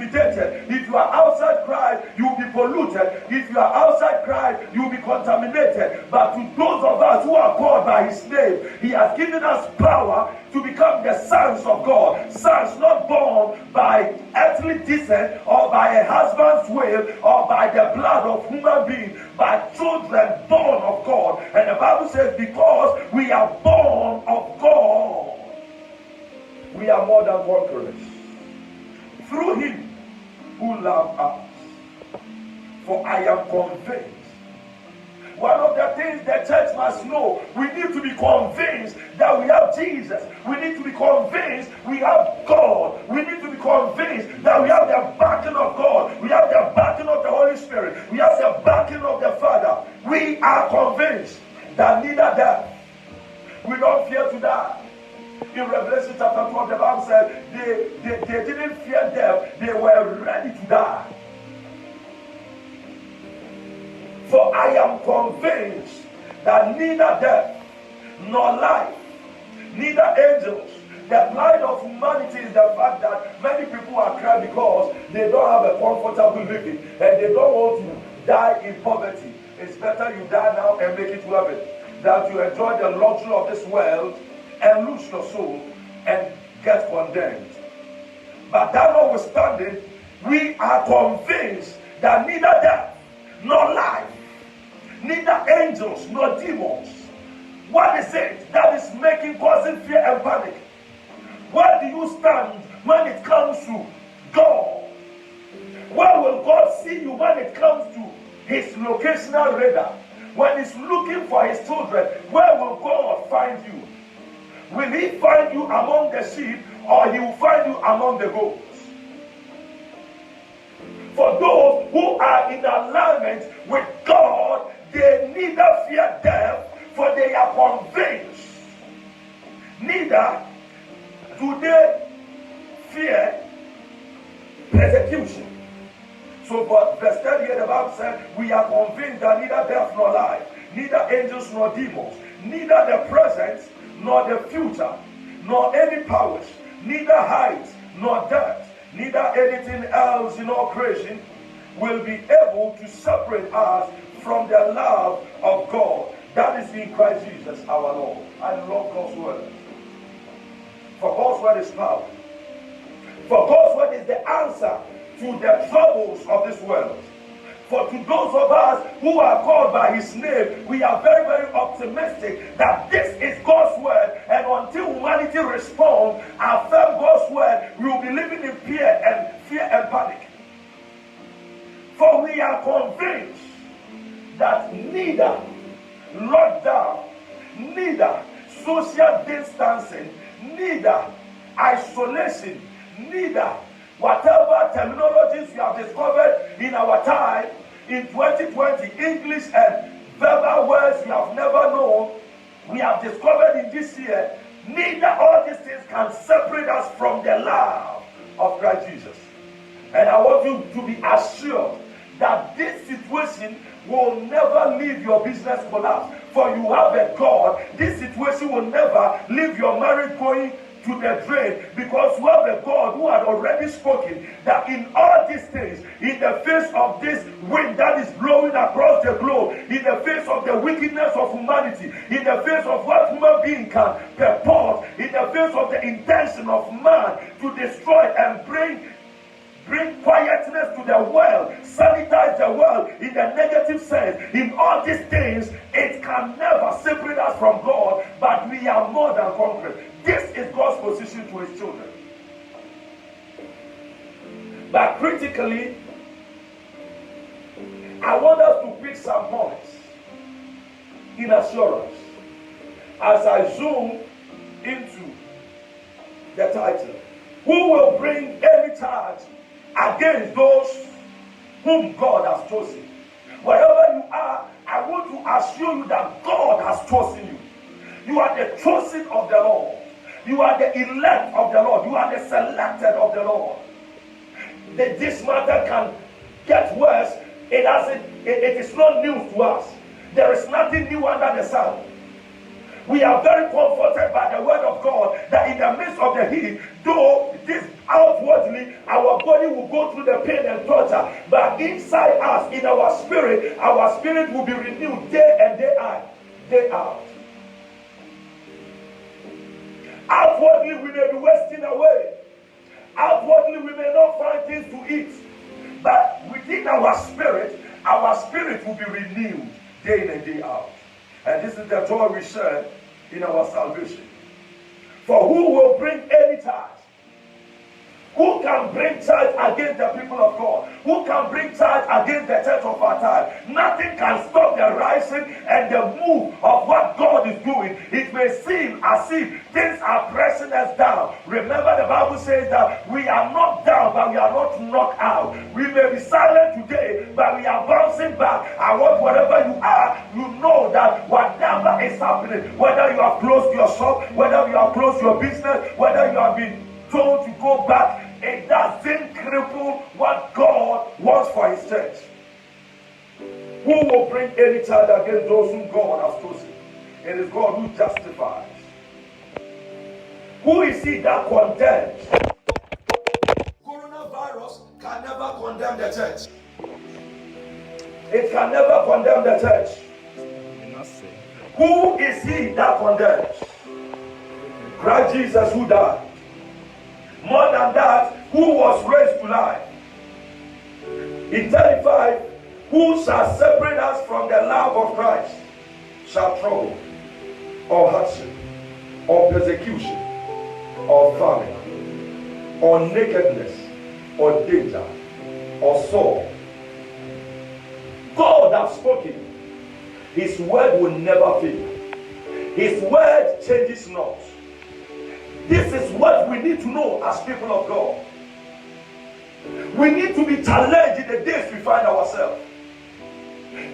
intimidated. If you are outside Christ, you will be polluted. If you are outside Christ, you will be contaminated. But to those of us who are called by his name, he has given us power to become the sons of God. Sons not born by earthly descent or by a husband's will or by the blood of human being, but children born of God. And the Bible says, because we are born of God, we are more than conquerors through him who loved us. For I am convinced. One of the things the church must know, we need to be convinced that we have Jesus. We need to be convinced we have God. We need to be convinced that we have the backing of God. We have the backing of the Holy Spirit. We have the backing of the Father. We are convinced that neither death, we don't fear to die. In Revelation chapter 12, the Bible said they didn't fear death, they were ready to die. For I am convinced that neither death nor life, neither angels. The plight of humanity is the fact that many people are crying because they don't have a comfortable living and they don't want to die in poverty. It's better you die now and make it worth it than to enjoy the luxury of this world and lose your soul and get condemned. But that notwithstanding, we are convinced that neither death nor life, neither angels nor demons. What is it that is causing fear and panic? Where do you stand when it comes to God? Where will God see you when it comes to his locational radar? When he's looking for his children, where will God find you? Will he find you among the sheep, or he will find you among the goats? For those who are in alignment with God, they neither fear death, for they are convinced. Neither do they fear persecution. So, but verse 38, the Bible said, we are convinced that neither death nor life, neither angels nor demons, neither the present nor the future, nor any powers, neither height nor depth, neither anything else in all creation will be able to separate us from the love of God that is in Christ Jesus our Lord. I love God's word. For God's word is power. For God's word is the answer to the troubles of this world. For to those of us who are called by his name, we are very, very optimistic that this is God's word, and until humanity responds, affirm God's word, we will be living in fear and panic. For we are convinced that neither lockdown, neither social distancing, neither isolation, neither whatever terminologies we have discovered in our time, in 2020, English and verbal words we have never known, we have discovered in this year, neither all these things can separate us from the love of Christ Jesus. And I want you to be assured that this situation will never leave your business collapse. For you have a God. This situation will never leave your marriage going to the drain, because you have a God who had already spoken that in all these things, in the face of this wind that is blowing across the globe, in the face of the wickedness of humanity, in the face of what human being can purport, in the face of the intention of man to destroy and bring quietness to the world, sanitize the world in the negative sense, in all these things, it can never separate us from God, but we are more than conquerors. This is God's position to his children. But critically, I want us to pick some points in assurance as I zoom into the title. Who will bring any charge against those whom God has chosen? Wherever you are, I want to assure you that God has chosen you. You are the chosen of the Lord. You are the elect of the Lord. You are the selected of the Lord. This matter can get worse. It is not news to us. There is nothing new under the sun. We are very comforted by the word of God that in the midst of the heat, though this Outwardly, our body will go through the pain and torture, but inside us, in our spirit will be renewed day and day out. Outwardly, we may be wasting away. Outwardly, we may not find things to eat, but within our spirit will be renewed day in and day out. And this is the joy we share in our salvation. For who will bring any charge? Who can bring charge against the people of God? Who can bring charge against the church of our time? Nothing can stop the rising and the move of what God is doing. It may seem as if things are pressing us down. Remember, the Bible says that we are not down, but we are not knocked out. We may be silent today, but we are bouncing back. I want whatever you are, you know that whatever is happening, whether you have closed your shop, whether you have closed your business, whether you have been told to go back, it doesn't cripple what God wants for his church. Who will bring any charge against those whom God has chosen? It is God who justifies. Who is he that condemns? Coronavirus can never condemn the church. It can never condemn the church. Who is he that condemns? Christ Jesus, who died. More than that, who was raised to life. In 35, who shall separate us from the love of Christ? Shall trouble, or hardship, or persecution, or famine, or nakedness, or danger, or sword. God has spoken. His word will never fail. His word changes not. This is what we need to know as people of God. We need to be challenged in the days we find ourselves.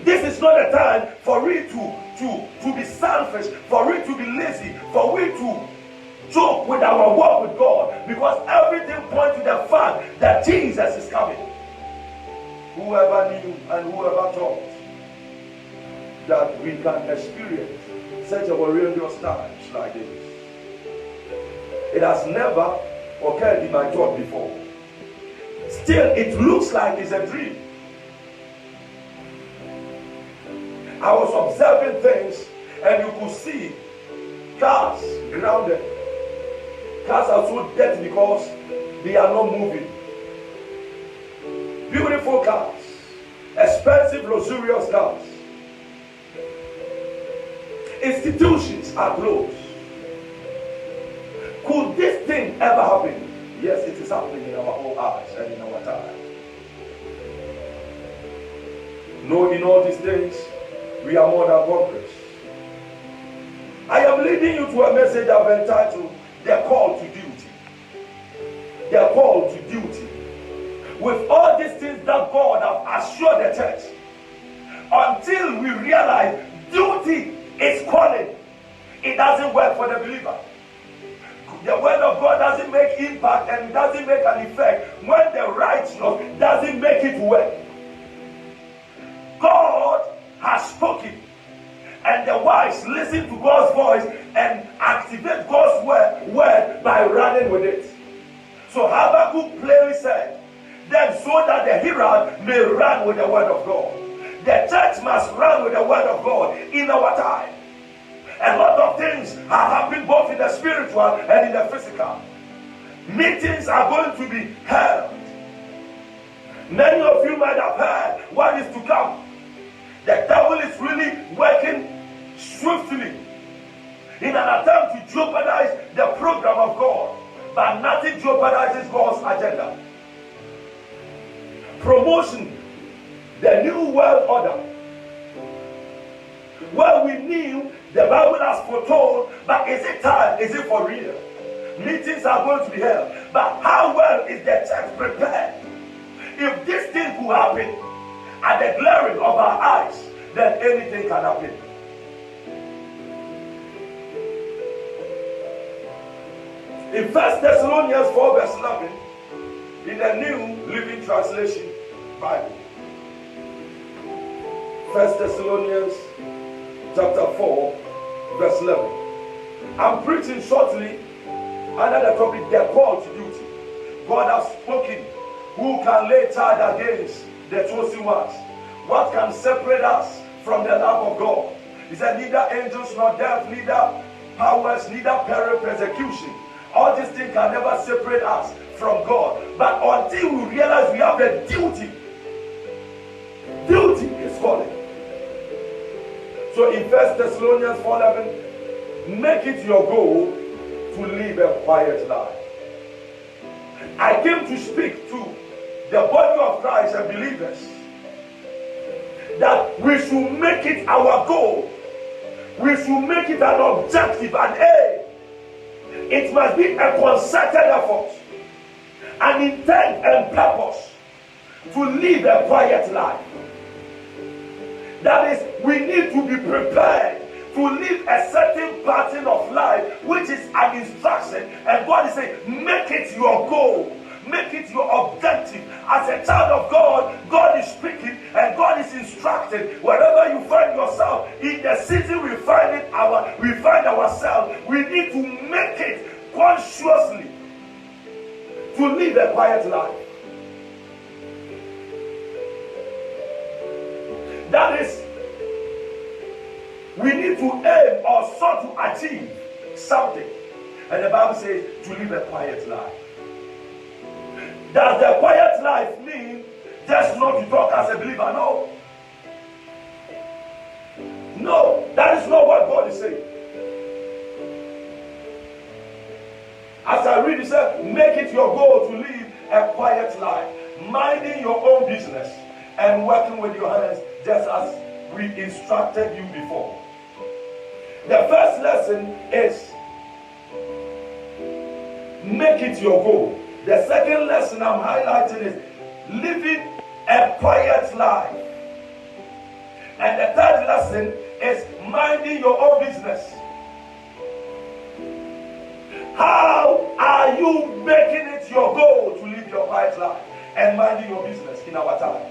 This is not a time for we to be selfish, for we to be lazy, for we to joke with our walk with God, because everything points to the fact that Jesus is coming. Whoever knew and whoever thought that we can experience such a horrendous times like this. It has never occurred in my thought before. Still, it looks like it's a dream. I was observing things, and you could see cars grounded. Cars are so dead because they are not moving. Beautiful cars, expensive, luxurious cars. Institutions are closed. Could this thing ever happen? Yes, it is happening in our own eyes and in our time. Knowing all these things, we are more than conquerors. I am leading you to a message I've entitled, The Call to Duty. The Call to Duty. With all these things that God has assured the church, until we realize duty is calling, it doesn't work for the believer. The word of God doesn't make impact and doesn't make an effect when the righteous doesn't make it work. God has spoken, and the wise listen to God's voice and activate God's word by running with it. So Habakkuk plainly said, then so that the hearer may run with the word of God. The church must run with the word of God in our time. A lot of things are happening both in the spiritual and in the physical. Meetings are going to be held. Many of you might have heard what is to come. The devil is really working swiftly in an attempt to jeopardize the program of God. But nothing jeopardizes God's agenda. Promotion, the new world order. Well, we knew the Bible has foretold, but is it time? Is it for real? Meetings are going to be held. But how well is the church prepared? If this thing could happen at the glaring of our eyes, then anything can happen. In 1 Thessalonians 4 verse 11, in the New Living Translation Bible, 1 Thessalonians chapter 4 verse 11. I'm preaching shortly under the topic, the call to duty. God has spoken. Who can lay charge against the chosen ones? What can separate us from the love of God? He said, neither angels nor death, neither powers, neither peril, persecution. All these things can never separate us from God. But until we realize we have a duty is calling. So in 1 Thessalonians 4:11, make it your goal to live a quiet life. I came to speak to the body of Christ and believers that we should make it our goal. We should make it an objective, an aim. It must be a concerted effort, an intent and purpose to live a quiet life. That is, we need to be prepared to live a certain pattern of life, which is an instruction. And God is saying, make it your goal. Make it your objective. As a child of God, God is speaking and God is instructing. Wherever you find yourself, in the season we find ourselves, we need to make it consciously to live a quiet life. That is, we need to aim or sought to achieve something. And the Bible says to live a quiet life. Does the quiet life mean just not to talk as a believer? No. No, that is not what God is saying. As I read, it said, make it your goal to live a quiet life, minding your own business and working with your hands, just as we instructed you before. The first lesson is make it your goal. The second lesson I'm highlighting is living a quiet life. And the third lesson is minding your own business. How are you making it your goal to live your quiet life and minding your business in our time?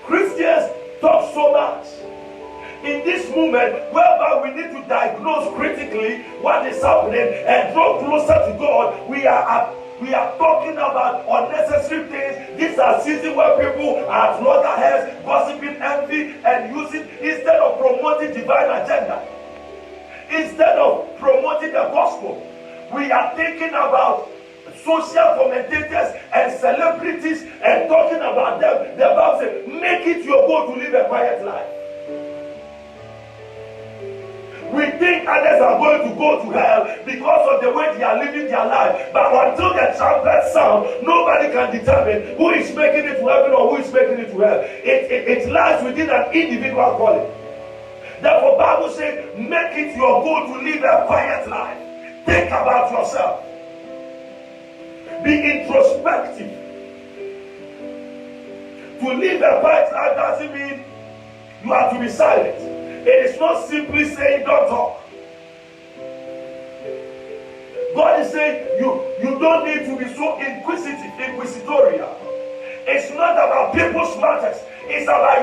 Christians talk so much in this moment whereby we need to diagnose critically what is happening and draw closer to God. We are talking about unnecessary things. These are seasons where people are at loggerheads, gossiping, envy, and using instead of promoting divine agenda. Instead of promoting the gospel, we are thinking about social commentators and celebrities and talking about them. The Bible says, make it your goal to live a quiet life. We think others are going to go to hell because of the way they are living their life. But until the trumpet sound, nobody can determine who is making it to heaven or who is making it to hell. It lies within an individual calling. Therefore, Bible says, make it your goal to live a quiet life. Think about yourself. Be introspective. To live a quiet life doesn't mean you have to be silent. It is not simply saying don't talk. God is saying you don't need to be so inquisitorial. It's not about people's matters. It's about